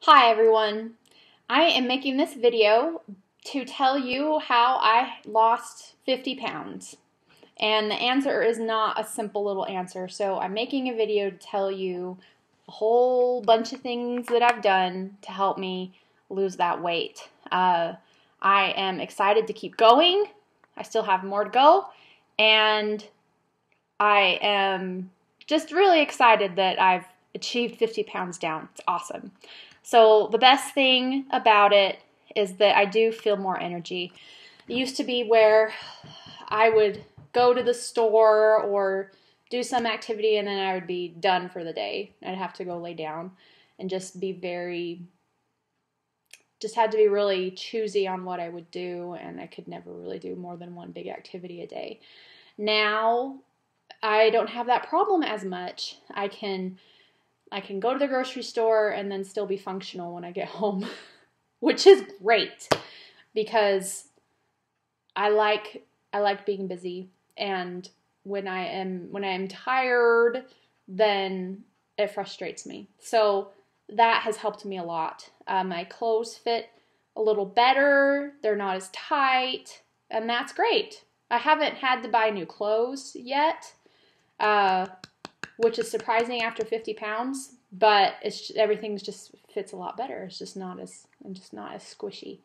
Hi everyone, I am making this video to tell you how I lost 50 pounds. And the answer is not a simple little answer, so I'm making a video to tell you a whole bunch of things that I've done to help me lose that weight. I am excited to keep going. I still have more to go, and I am just really excited that I've achieved 50 pounds down. It's awesome. So the best thing about it is that I do feel more energy. It used to be where I would go to the store or do some activity and then I would be done for the day. I'd have to go lay down and just had to be really choosy on what I would do, and I could never really do more than one big activity a day. Now I don't have that problem as much. I can go to the grocery store and then still be functional when I get home, which is great because I like being busy, and when I am tired, then it frustrates me. So that has helped me a lot. My clothes fit a little better. They're not as tight, and that's great. I haven't had to buy new clothes yet, which is surprising after 50 pounds, but everything just fits a lot better. I'm just not as squishy,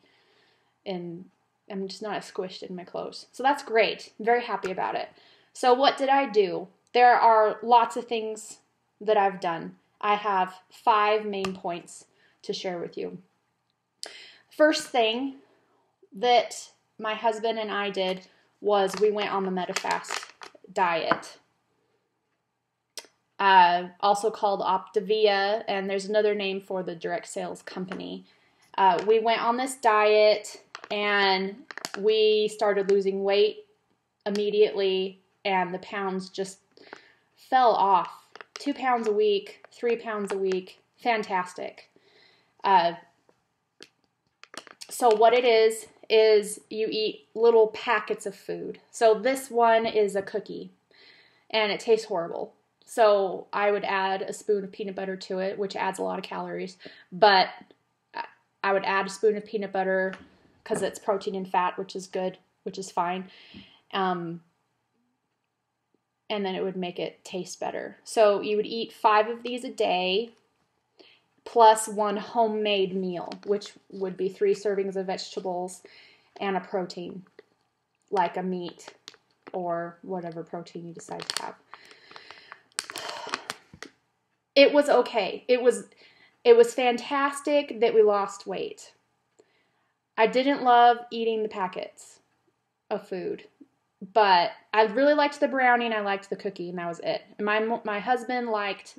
and I'm just not as squished in my clothes. So that's great. I'm very happy about it. So what did I do? There are lots of things that I've done. I have 5 main points to share with you. First thing that my husband and I did was we went on the Medifast diet. Also called Octavia, and there's another name for the direct sales company. We went on this diet and we started losing weight immediately, and the pounds just fell off. 2 pounds a week, 3 pounds a week, fantastic. So what it is you eat little packets of food. So this one is a cookie, and it tastes horrible. So I would add a spoon of peanut butter to it, which adds a lot of calories, but I would add a spoon of peanut butter because it's protein and fat, which is good, which is fine. And then it would make it taste better. So you would eat 5 of these a day plus 1 homemade meal, which would be 3 servings of vegetables and a protein, like a meat or whatever protein you decide to have. It was okay. It was fantastic that we lost weight. I didn't love eating the packets of food, but I really liked the brownie and I liked the cookie, and that was it. And my husband liked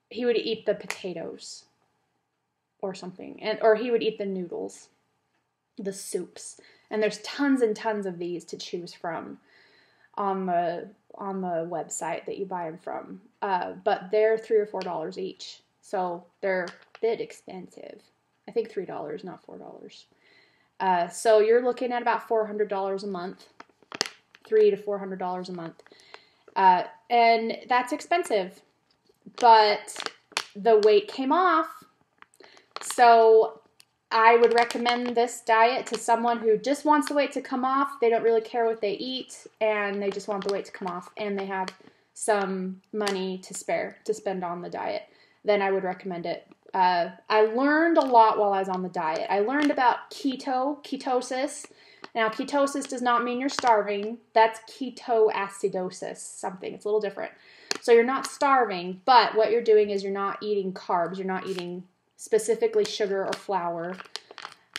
he would eat the potatoes or something, or he would eat the noodles, the soups. And there's tons and tons of these to choose from on the website that you buy them from. But they're $3 or $4 each. So they're a bit expensive. I think $3, not $4. So you're looking at about $400 a month, $300 to $400 a month. And that's expensive, but the weight came off. So I would recommend this diet to someone who just wants the weight to come off. They don't really care what they eat, and they just want the weight to come off, and they have some money to spare to spend on the diet. Then I would recommend it. I learned a lot while I was on the diet. I learned about ketosis. Now, ketosis does not mean you're starving. That's ketoacidosis, something. It's a little different. So you're not starving, but what you're doing is you're not eating carbs. You're not eating specifically sugar or flour.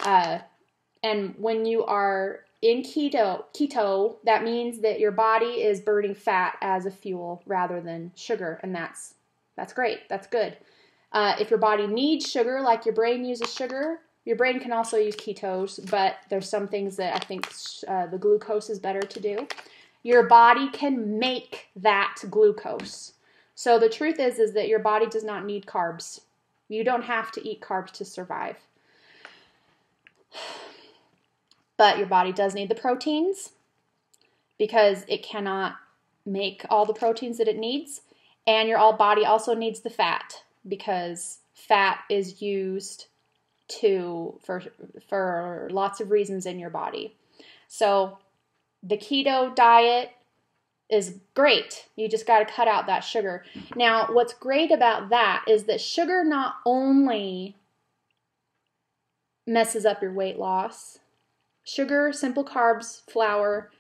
And when you are in keto, that means that your body is burning fat as a fuel rather than sugar, and that's great. That's good. If your body needs sugar, like your brain uses sugar, your brain can also use ketos, but there's some things that I think the glucose is better to do. Your body can make that glucose. So the truth is that your body does not need carbs. You don't have to eat carbs to survive. But your body does need the proteins because it cannot make all the proteins that it needs. And your body also needs the fat. because fat is used for lots of reasons in your body. So the keto diet is great. You just got to cut out that sugar. Now, what's great about that is that sugar not only messes up your weight loss, sugar, simple carbs, flour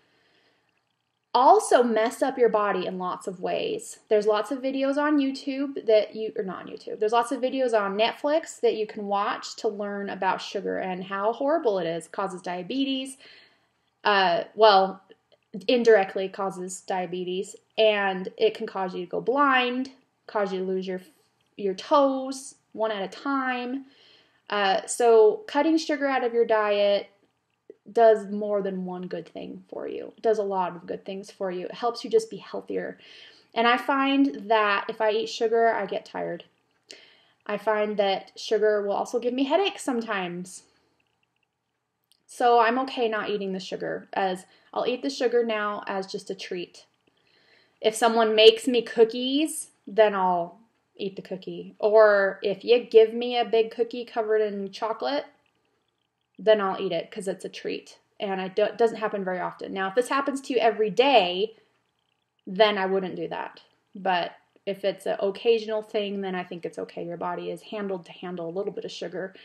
also mess up your body in lots of ways. There's lots of videos on YouTube there's lots of videos on Netflix that you can watch to learn about sugar and how horrible it is. It causes diabetes. Indirectly causes diabetes, and it can cause you to go blind, cause you to lose your toes one at a time. So cutting sugar out of your diet does more than one good thing for you. It does a lot of good things for you. It helps you just be healthier. And I find that if I eat sugar, I get tired. I find that sugar will also give me headaches sometimes. So I'm okay not eating the sugar, as I'll eat the sugar now as just a treat. If someone makes me cookies, then I'll eat the cookie. Or if you give me a big cookie covered in chocolate, then I'll eat it because it's a treat. And it doesn't happen very often. Now, if this happens to you every day, then I wouldn't do that. But if it's an occasional thing, then I think it's okay. Your body is handled to handle a little bit of sugar.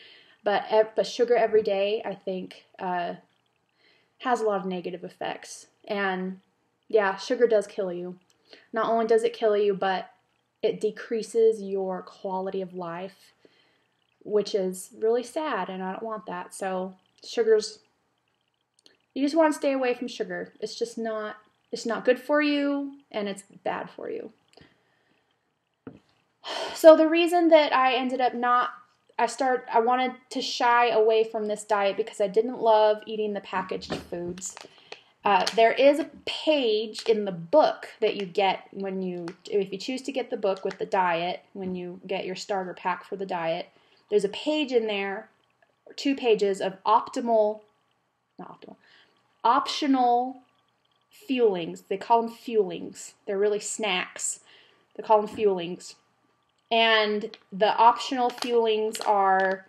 But sugar every day, I think, has a lot of negative effects. And yeah, sugar does kill you. Not only does it kill you, but it decreases your quality of life, which is really sad, and I don't want that. So you just want to stay away from sugar. It's not good for you, and it's bad for you. So the reason that I ended up I wanted to shy away from this diet because I didn't love eating the packaged foods. There is a page in the book that you get if you choose to get the book with the diet, when you get your starter pack for the diet. There's a page in there, 2 pages of optional fuelings. They call them fuelings. They're really snacks. They call them fuelings. And the optional fuelings are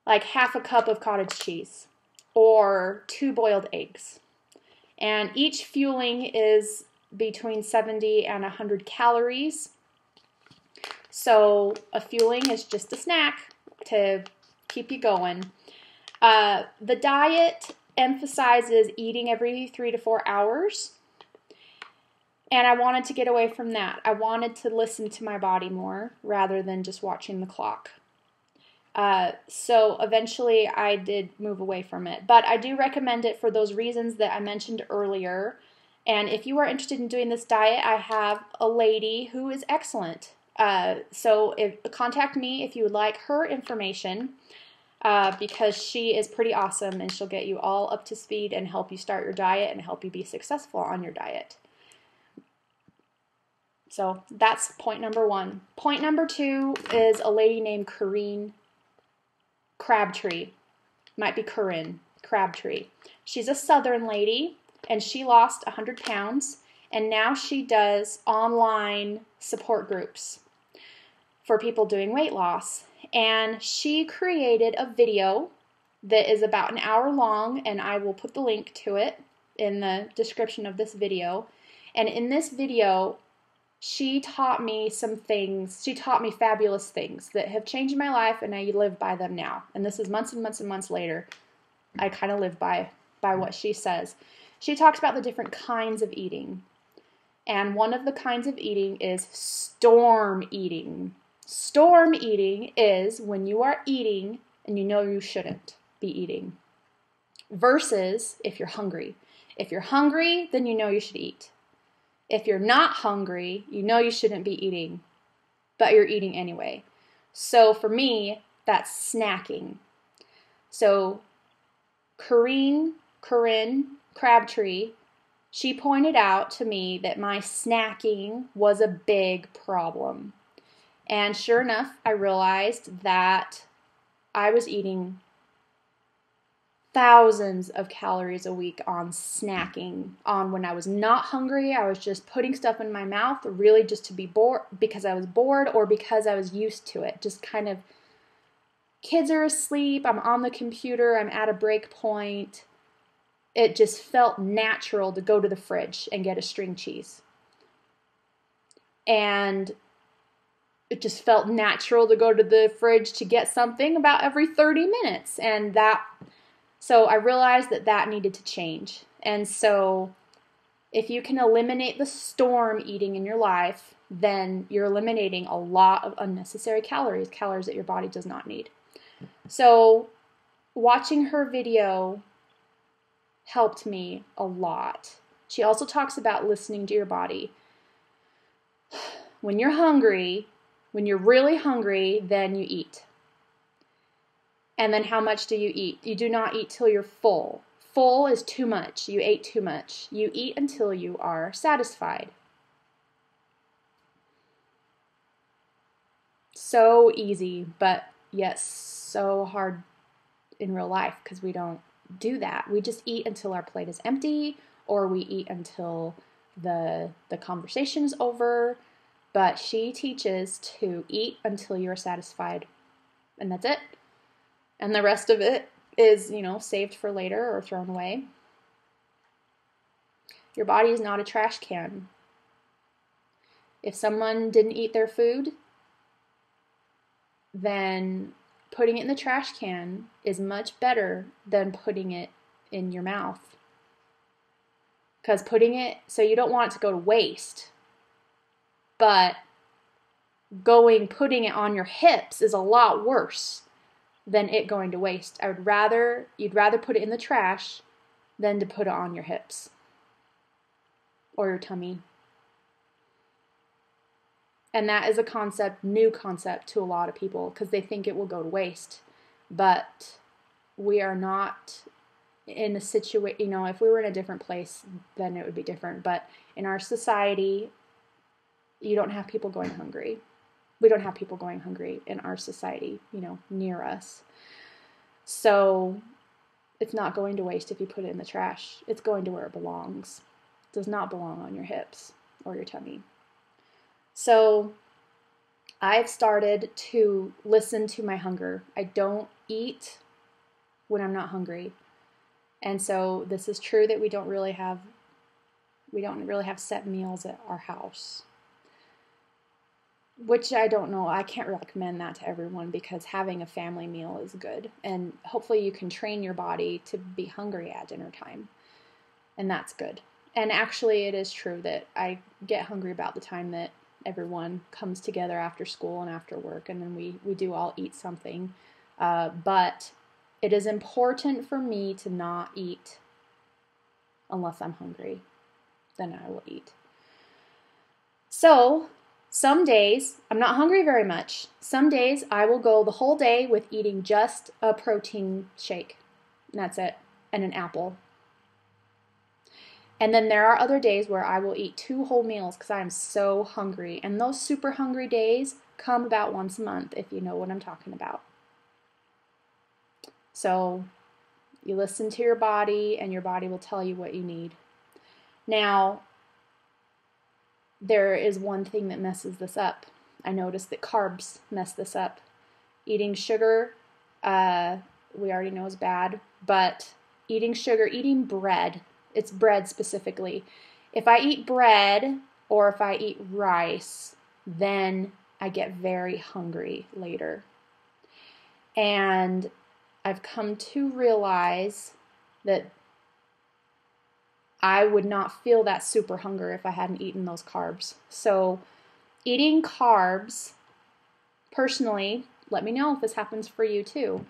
like half a cup of cottage cheese or 2 boiled eggs. And each fueling is between 70 and 100 calories. So a fueling is just a snack to keep you going. The diet emphasizes eating every 3 to 4 hours. And I wanted to get away from that. I wanted to listen to my body more rather than just watching the clock. So eventually I did move away from it. But I do recommend it for those reasons that I mentioned earlier. And if you are interested in doing this diet, I have a lady who is excellent. So contact me if you would like her information, because she is pretty awesome, and she'll get you all up to speed and help you start your diet and help you be successful on your diet. So that's point number 1. Point number 2 is a lady named Corinne Crabtree. Might be Corinne Crabtree. She's a Southern lady, and she lost 100 pounds, and now she does online support groups for people doing weight loss. And she created a video that is about an hour long, and I will put the link to it in the description of this video. And in this video, she taught me some things. She taught me fabulous things that have changed my life, and I live by them now. And this is months and months and months later. I kind of live by what she says. She talks about the different kinds of eating. And one of the kinds of eating is storm eating. Storm eating is when you are eating and you know you shouldn't be eating. Versus if you're hungry. If you're hungry, then you know you should eat. If you're not hungry, you know you shouldn't be eating, but you're eating anyway. So for me, that's snacking. So Corinne Crabtree, she pointed out to me that my snacking was a big problem. And sure enough, I realized that I was eating thousands of calories a week on snacking. On when I was not hungry, I was just putting stuff in my mouth, really just to be bored, because I was bored or because I was used to it. Just kind of, kids are asleep, I'm on the computer, I'm at a break point. It just felt natural to go to the fridge and get a string cheese. And it just felt natural to go to the fridge to get something about every 30 minutes. So I realized that needed to change. And so if you can eliminate the storm eating in your life, then you're eliminating a lot of unnecessary calories that your body does not need. So watching her video helped me a lot. She also talks about listening to your body. When you're hungry, when you're really hungry, then you eat. And then how much do you eat? You do not eat till you're full. Full is too much. You ate too much. You eat until you are satisfied. So easy, but yet so hard in real life because we don't do that. We just eat until our plate is empty, or we eat until the conversation's over. But she teaches to eat until you're satisfied, and that's it. And the rest of it is, saved for later or thrown away. Your body is not a trash can. If someone didn't eat their food, then putting it in the trash can is much better than putting it in your mouth. Because so you don't want it to go to waste. But putting it on your hips is a lot worse than it going to waste. You'd rather put it in the trash than to put it on your hips or your tummy. And that is a new concept to a lot of people because they think it will go to waste. But we are not in a situation, if we were in a different place, then it would be different. But in our society, you don't have people going hungry. We don't have people going hungry in our society, near us. So it's not going to waste if you put it in the trash. It's going to where it belongs. It does not belong on your hips or your tummy. So I've started to listen to my hunger. I don't eat when I'm not hungry. And so this is true that we don't really have set meals at our house. Which I don't know, I can't recommend that to everyone because having a family meal is good. And hopefully you can train your body to be hungry at dinner time. And that's good. And actually it is true that I get hungry about the time that everyone comes together after school and after work, and then we do all eat something. But it is important for me to not eat unless I'm hungry. Then I will eat. So some days, I'm not hungry very much. Some days I will go the whole day with eating just a protein shake. And that's it. And an apple. And then there are other days where I will eat 2 whole meals because I am so hungry. And those super hungry days come about once a month, if you know what I'm talking about. So you listen to your body, and your body will tell you what you need. Now, there is one thing that messes this up. I noticed that carbs mess this up. Eating sugar, we already know is bad, but eating sugar, eating bread, it's bread specifically. If I eat bread or if I eat rice, then I get very hungry later. And I've come to realize that I would not feel that super hunger if I hadn't eaten those carbs. So eating carbs, personally, let me know if this happens for you too.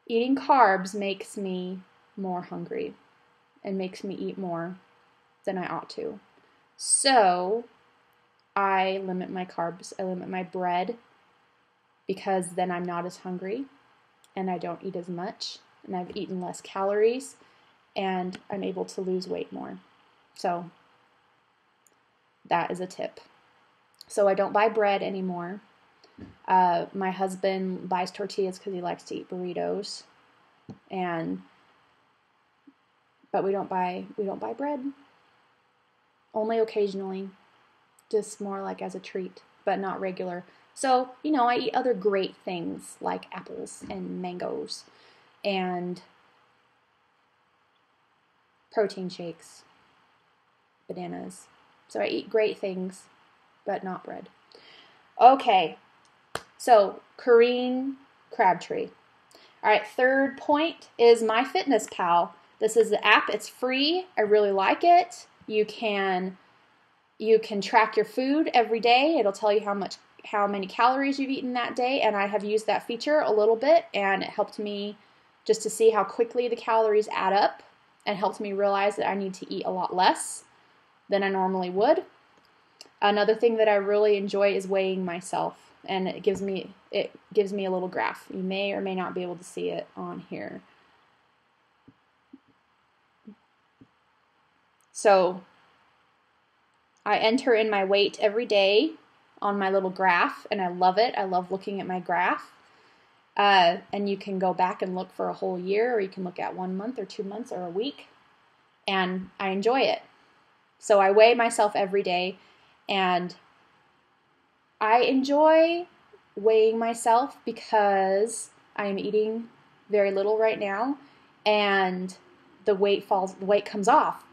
Eating carbs makes me more hungry and makes me eat more than I ought to. So I limit my carbs. I limit my bread because then I'm not as hungry and I don't eat as much and I've eaten less calories and I'm able to lose weight more. So that is a tip. So I don't buy bread anymore. My husband buys tortillas because he likes to eat burritos. And But we don't buy bread. Only occasionally. Just more like as a treat, but not regular. So, I eat other great things like apples and mangoes and protein shakes, bananas. So I eat great things, but not bread. Okay, so Corinne Crabtree. All right, third point is MyFitnessPal. This is the app. It's free. I really like it. You can track your food every day. It'll tell you how many calories you've eaten that day, and I have used that feature a little bit, and it helped me just to see how quickly the calories add up, and helped me realize that I need to eat a lot less than I normally would. Another thing that I really enjoy is weighing myself, and it gives me a little graph. You may or may not be able to see it on here. So I enter in my weight every day on my little graph, and I love it. I love looking at my graph. And you can go back and look for a whole year, or you can look at 1 month or 2 months or a week, and I enjoy it. So I weigh myself every day, and I enjoy weighing myself because I am eating very little right now, and the weight comes off.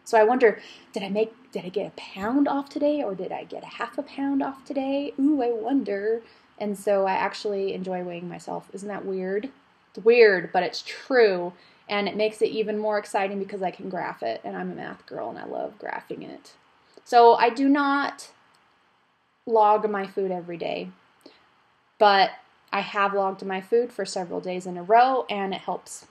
So I wonder, did I get a pound off today, or did I get a half a pound off today? Ooh, I wonder. And so I actually enjoy weighing myself. Isn't that weird? It's weird, but it's true. And it makes it even more exciting because I can graph it. And I'm a math girl, and I love graphing it. So I do not log my food every day. But I have logged my food for several days in a row, and it helps.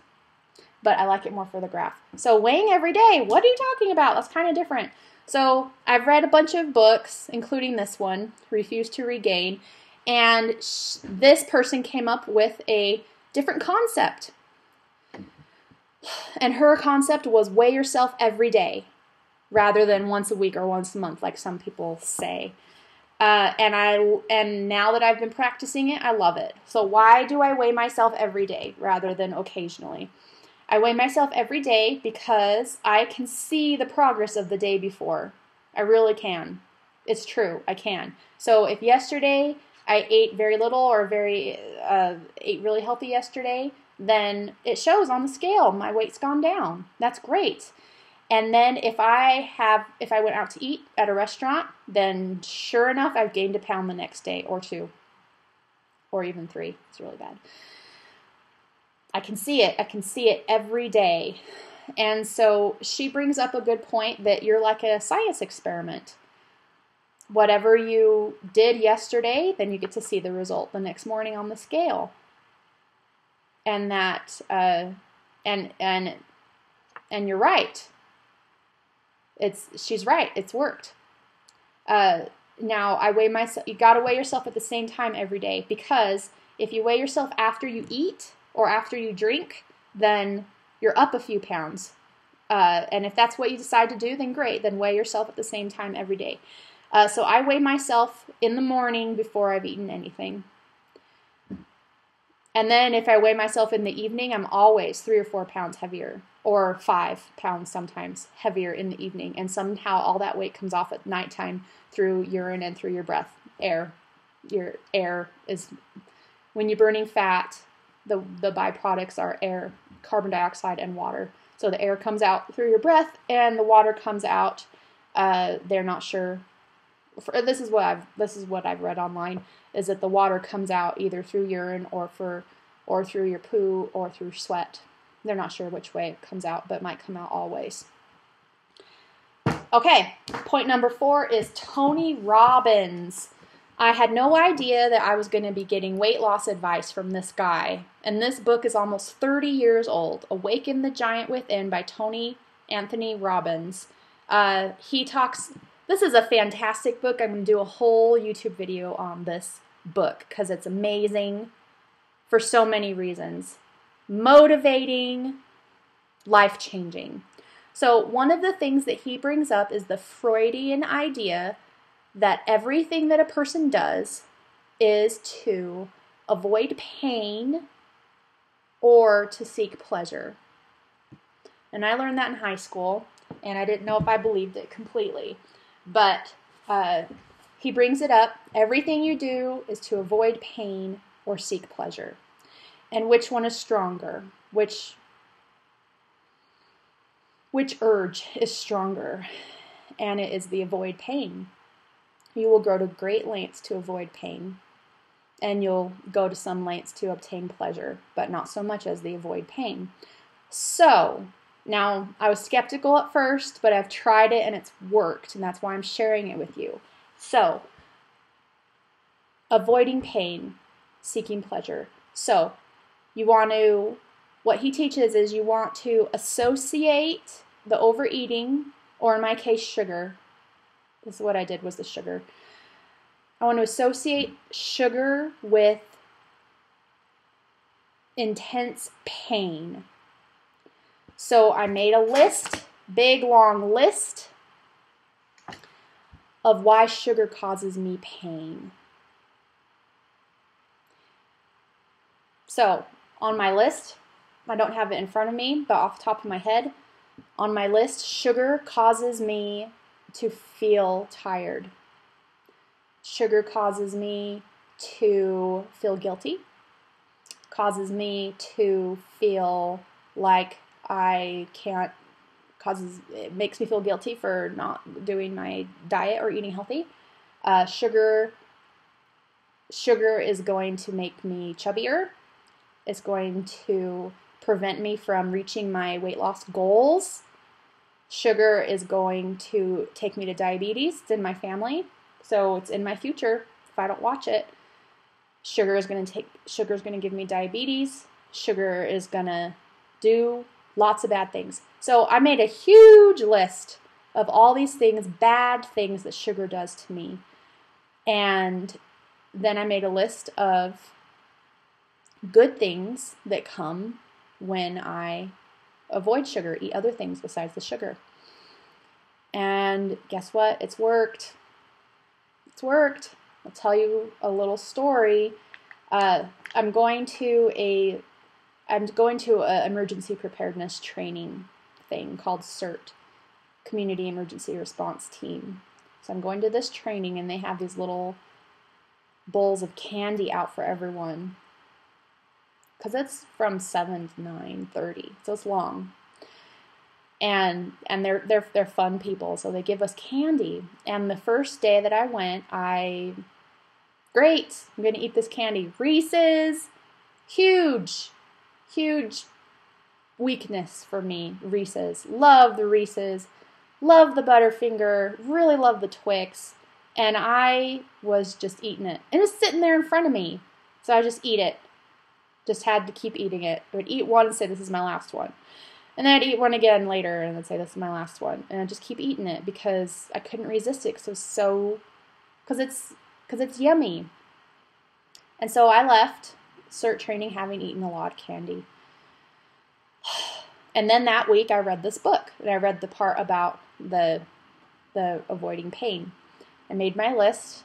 But I like it more for the graph. So weighing every day, what are you talking about? That's kind of different. So I've read a bunch of books, including this one, Refuse to Regain, and this person came up with a different concept. And her concept was weigh yourself every day rather than once a week or once a month, like some people say. And now that I've been practicing it, I love it. So why do I weigh myself every day rather than occasionally? I weigh myself every day because I can see the progress of the day before. I really can. It's true. I can. So if yesterday I ate very little or ate really healthy yesterday, then it shows on the scale. My weight's gone down. That's great. And then if I went out to eat at a restaurant, then sure enough, I've gained a pound the next day, or 2, or even 3. It's really bad. I can see it. I can see it every day. And so she brings up a good point that you're like a science experiment. Whatever you did yesterday, then you get to see the result the next morning on the scale. And that, and you're right. She's right. It's worked. Now I weigh myself. You got to weigh yourself at the same time every day, because if you weigh yourself after you eat or after you drink, then you're up a few pounds. And if that's what you decide to do, then great. Then weigh yourself at the same time every day. So I weigh myself in the morning before I've eaten anything. And then if I weigh myself in the evening, I'm always 3 or 4 pounds heavier, or 5 pounds sometimes heavier in the evening. And somehow all that weight comes off at nighttime through urine and through your breath, air. Your air is, when you're burning fat, the byproducts are air, carbon dioxide, and water. So the air comes out through your breath, and the water comes out. They're not sure. This is what I've read online, is that the water comes out either through urine or through your poo or through sweat. They're not sure which way it comes out, but it might come out all ways. Okay, point number 4 is Tony Robbins. I had no idea that I was going to be getting weight loss advice from this guy. And this book is almost 30 years old. Awaken the Giant Within by Tony Anthony Robbins. This is a fantastic book. I'm going to do a whole YouTube video on this book because it's amazing for so many reasons. Motivating, life-changing. So one of the things that he brings up is the Freudian idea that everything that a person does is to avoid pain or to seek pleasure. And I learned that in high school, and I didn't know if I believed it completely. But he brings it up. Everything you do is to avoid pain or seek pleasure. And which one is stronger? Which urge is stronger? And it is the avoid pain. You will go to great lengths to avoid pain. And you'll go to some lengths to obtain pleasure, but not so much as the avoid pain. So, now, I was skeptical at first, but I've tried it and it's worked, and that's why I'm sharing it with you. So, avoiding pain, seeking pleasure. So, what he teaches is you want to associate the overeating, or in my case, sugar. This is what I did, was the sugar. I want to associate sugar with intense pain. So I made a list, big long list, of why sugar causes me pain. So on my list, I don't have it in front of me, but off the top of my head, on my list, sugar causes me to feel tired. Sugar causes me to feel guilty, causes me to feel like it makes me feel guilty for not doing my diet or eating healthy. Sugar is going to make me chubbier. It's going to prevent me from reaching my weight loss goals. Sugar is going to take me to diabetes. It's in my family. So it's in my future if I don't watch it. Sugar is going to give me diabetes. Sugar is going to do lots of bad things. So I made a huge list of all these things, bad things that sugar does to me. And then I made a list of good things that come when I avoid sugar, eat other things besides the sugar. And guess what? It's worked. It's worked. I'll tell you a little story. I'm going to a emergency preparedness training thing called CERT, Community Emergency Response Team. So I'm going to this training, and they have these little bowls of candy out for everyone, because it's from 7 to 9:30, so it's long. And they're fun people, so they give us candy. And the first day that I went, great, I'm going to eat this candy. Reese's, huge weakness for me, Reese's. Love the Reese's, love the Butterfinger, really love the Twix. And I was just eating it. And it's sitting there in front of me, so I just eat it. Just had to keep eating it. I would eat one and say, this is my last one. And then I'd eat one again later and I'd say, this is my last one. And I'd just keep eating it because I couldn't resist it because it's yummy. And so I left CERT training having eaten a lot of candy. And then that week I read this book, and I read the part about the avoiding pain. I made my list,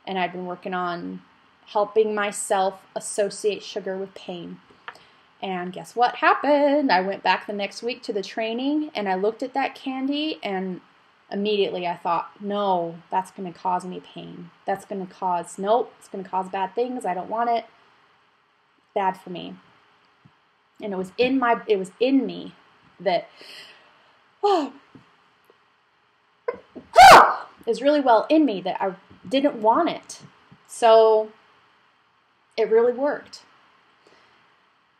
and I'd been working on helping myself associate sugar with pain. And guess what happened? I went back the next week to the training, and I looked at that candy, and immediately I thought, no, that's going to cause me pain. It's going to cause bad things. I don't want it. Bad for me. And it was in me that, it was really well in me that I didn't want it. So it really worked.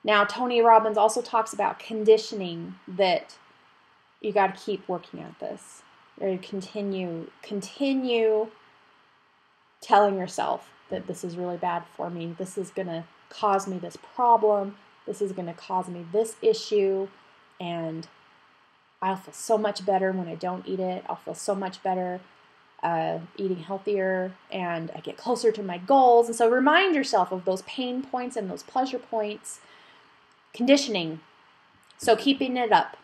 Now, Tony Robbins also talks about conditioning, that you got to keep working at this. Or continue telling yourself that this is really bad for me. This is going to cause me this problem. This is going to cause me this issue. And I'll feel so much better when I don't eat it. I'll feel so much better eating healthier, and I get closer to my goals. And so remind yourself of those pain points and those pleasure points. Conditioning. So keeping it up.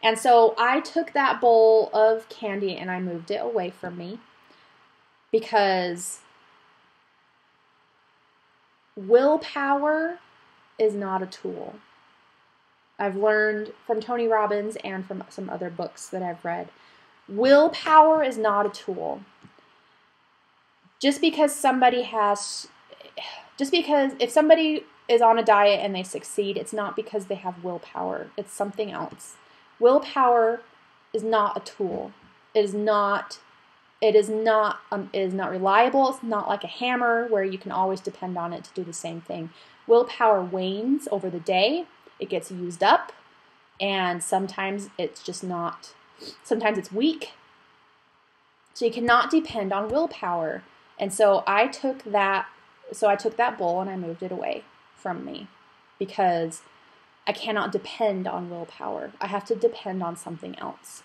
And so I took that bowl of candy and I moved it away from me, because willpower is not a tool. I've learned from Tony Robbins and from some other books that I've read. Willpower is not a tool. Just because if somebody is on a diet and they succeed, it's not because they have willpower. It's something else. Willpower is not a tool. It is not reliable. It's not like a hammer where you can always depend on it to do the same thing. Willpower wanes over the day. It gets used up, and sometimes it's it's weak. So you cannot depend on willpower. And so I took that bowl and I moved it away from me because I cannot depend on willpower. I have to depend on something else.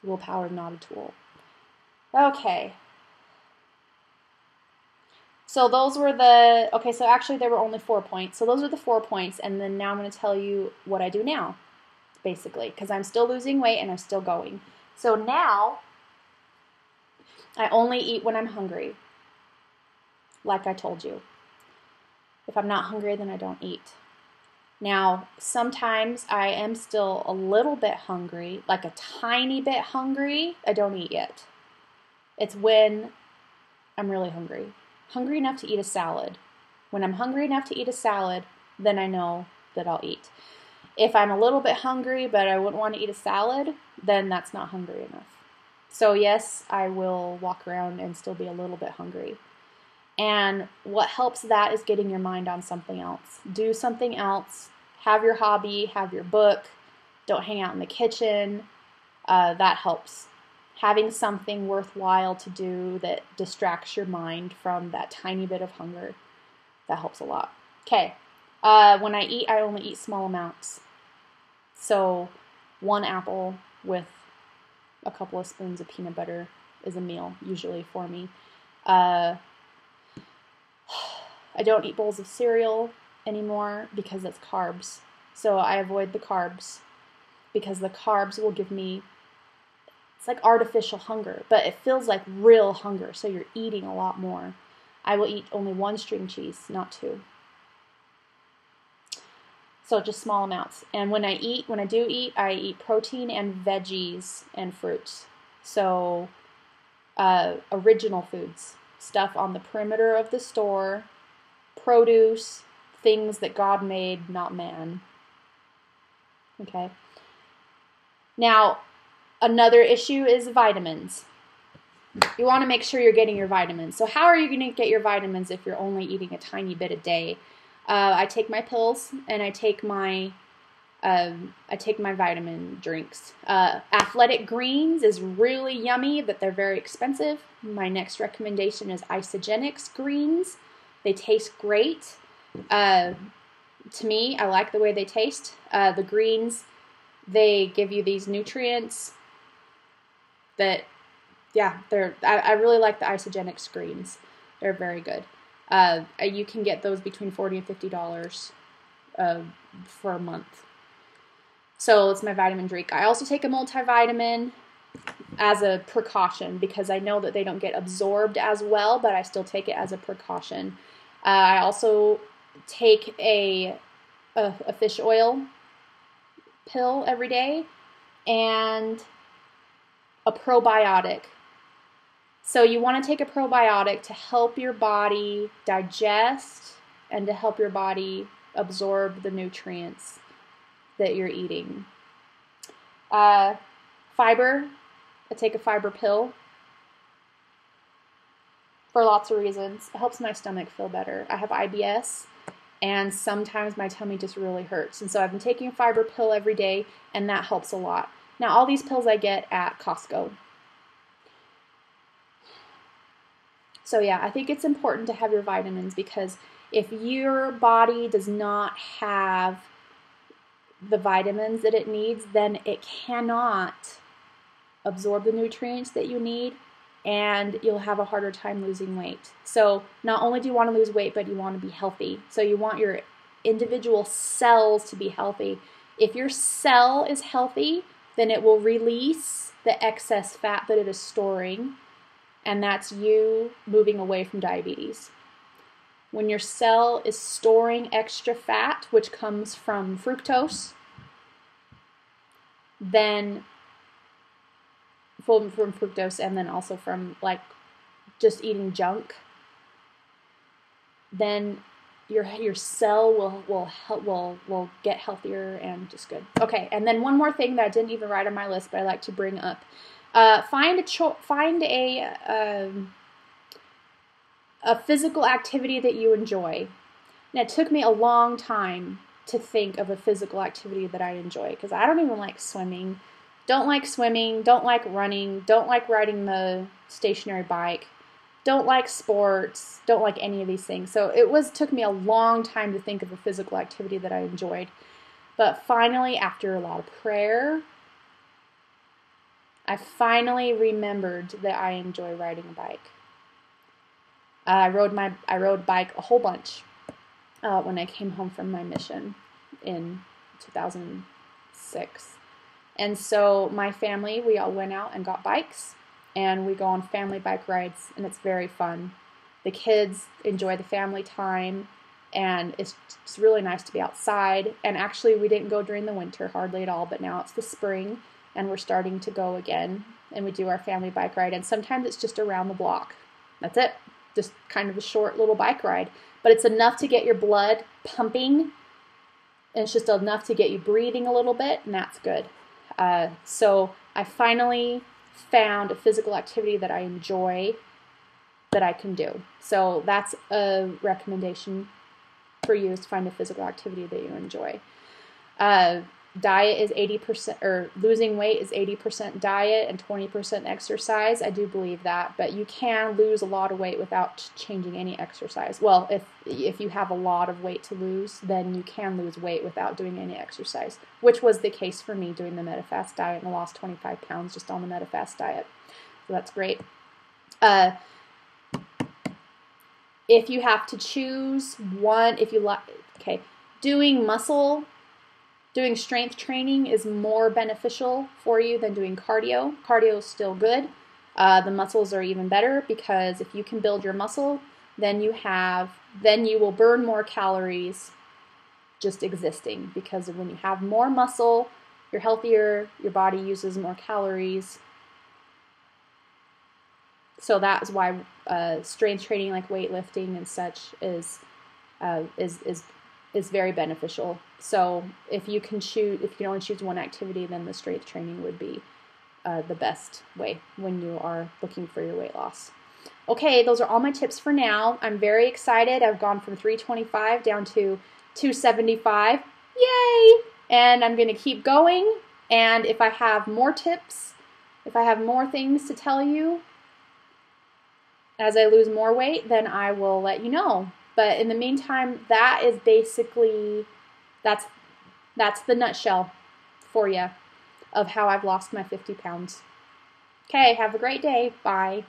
Willpower is not a tool. Okay. So so actually there were only 4 points. So those are the 4 points, and then now I'm going to tell you what I do now, basically, because I'm still losing weight and I'm still going. So now, I only eat when I'm hungry, like I told you. If I'm not hungry, then I don't eat. Now, sometimes I am still a little bit hungry, like a tiny bit hungry. I don't eat yet. It's when I'm really hungry. Hungry enough to eat a salad. When I'm hungry enough to eat a salad, then I know that I'll eat. If I'm a little bit hungry, but I wouldn't want to eat a salad, then that's not hungry enough. So yes, I will walk around and still be a little bit hungry. And what helps that is getting your mind on something else. Do something else. Have your hobby, have your book. Don't hang out in the kitchen. That helps. Having something worthwhile to do that distracts your mind from that tiny bit of hunger, that helps a lot. Okay, when I eat, I only eat small amounts. So 1 apple with a couple of spoons of peanut butter is a meal, usually for me. I don't eat bowls of cereal anymore because it's carbs. So I avoid the carbs because the carbs will give me, it's like artificial hunger, but it feels like real hunger, so you're eating a lot more. I will eat only 1 string cheese, not 2. So just small amounts. And when I do eat, I eat protein and veggies and fruits. So original foods, stuff on the perimeter of the store, produce, things that God made, not man. Okay. Now, another issue is vitamins. You want to make sure you're getting your vitamins. So how are you going to get your vitamins if you're only eating a tiny bit a day? I take my pills and I take my vitamin drinks. Athletic Greens is really yummy, but they're very expensive. My next recommendation is Isogenics Greens. They taste great. To me, I like the way they taste. The greens, they give you these nutrients that, yeah, I really like the Isogenics Greens. They're very good. You can get those between $40 and $50 for a month. So it's my vitamin drink. I also take a multivitamin as a precaution because I know that they don't get absorbed as well, but I still take it as a precaution. I also take a fish oil pill every day and a probiotic. So you want to take a probiotic to help your body digest and to help your body absorb the nutrients that you're eating. Fiber, I take a fiber pill for lots of reasons. It helps my stomach feel better. I have IBS, and sometimes my tummy just really hurts. And so I've been taking a fiber pill every day, and that helps a lot. Now, all these pills I get at Costco. So yeah, I think it's important to have your vitamins because if your body does not have the vitamins that it needs, then it cannot absorb the nutrients that you need, and you'll have a harder time losing weight. So not only do you want to lose weight, but you want to be healthy. So you want your individual cells to be healthy. If your cell is healthy, then it will release the excess fat that it is storing, and that's you moving away from diabetes. When your cell is storing extra fat, which comes from fructose, then from fructose and then also from like just eating junk, then your cell will get healthier and just good. Okay, and then one more thing that I didn't even write on my list, but I like to bring up: find a physical activity that you enjoy. And it took me a long time to think of a physical activity that I enjoy, because I don't even like swimming. Don't like swimming, don't like running, don't like riding the stationary bike, don't like sports, don't like any of these things. So it took me a long time to think of a physical activity that I enjoyed. But finally, after a lot of prayer, I finally remembered that I enjoy riding a bike. I rode bike a whole bunch when I came home from my mission in 2006. And so my family, we all went out and got bikes, and we go on family bike rides, and it's very fun. The kids enjoy the family time, and it's really nice to be outside. And actually, we didn't go during the winter hardly at all, but now it's the spring, and we're starting to go again, and we do our family bike ride, and sometimes it's just around the block. That's it. Just kind of a short little bike ride, but it's enough to get your blood pumping, and it's just enough to get you breathing a little bit, and that's good. So I finally found a physical activity that I enjoy that I can do. So that's a recommendation for you, is to find a physical activity that you enjoy. Diet is 80%, or losing weight is 80% diet and 20% exercise. I do believe that, but you can lose a lot of weight without changing any exercise. Well, if you have a lot of weight to lose, then you can lose weight without doing any exercise, which was the case for me doing the Medifast diet, and I lost 25 pounds just on the Medifast diet. So that's great. If you have to choose one, doing strength training is more beneficial for you than doing cardio. Cardio is still good. The muscles are even better, because if you can build your muscle, then you will burn more calories just existing, because when you have more muscle, you're healthier, your body uses more calories. So that's why strength training, like weightlifting and such, is very beneficial. So if you can only choose one activity, then the strength training would be the best way when you are looking for your weight loss. Okay, those are all my tips for now. I'm very excited. I've gone from 325 down to 275. Yay! And I'm going to keep going. And if I have more tips, if I have more things to tell you as I lose more weight, then I will let you know. But in the meantime, that is basically, that's the nutshell for you of how I've lost my 50 pounds. Okay, have a great day. Bye.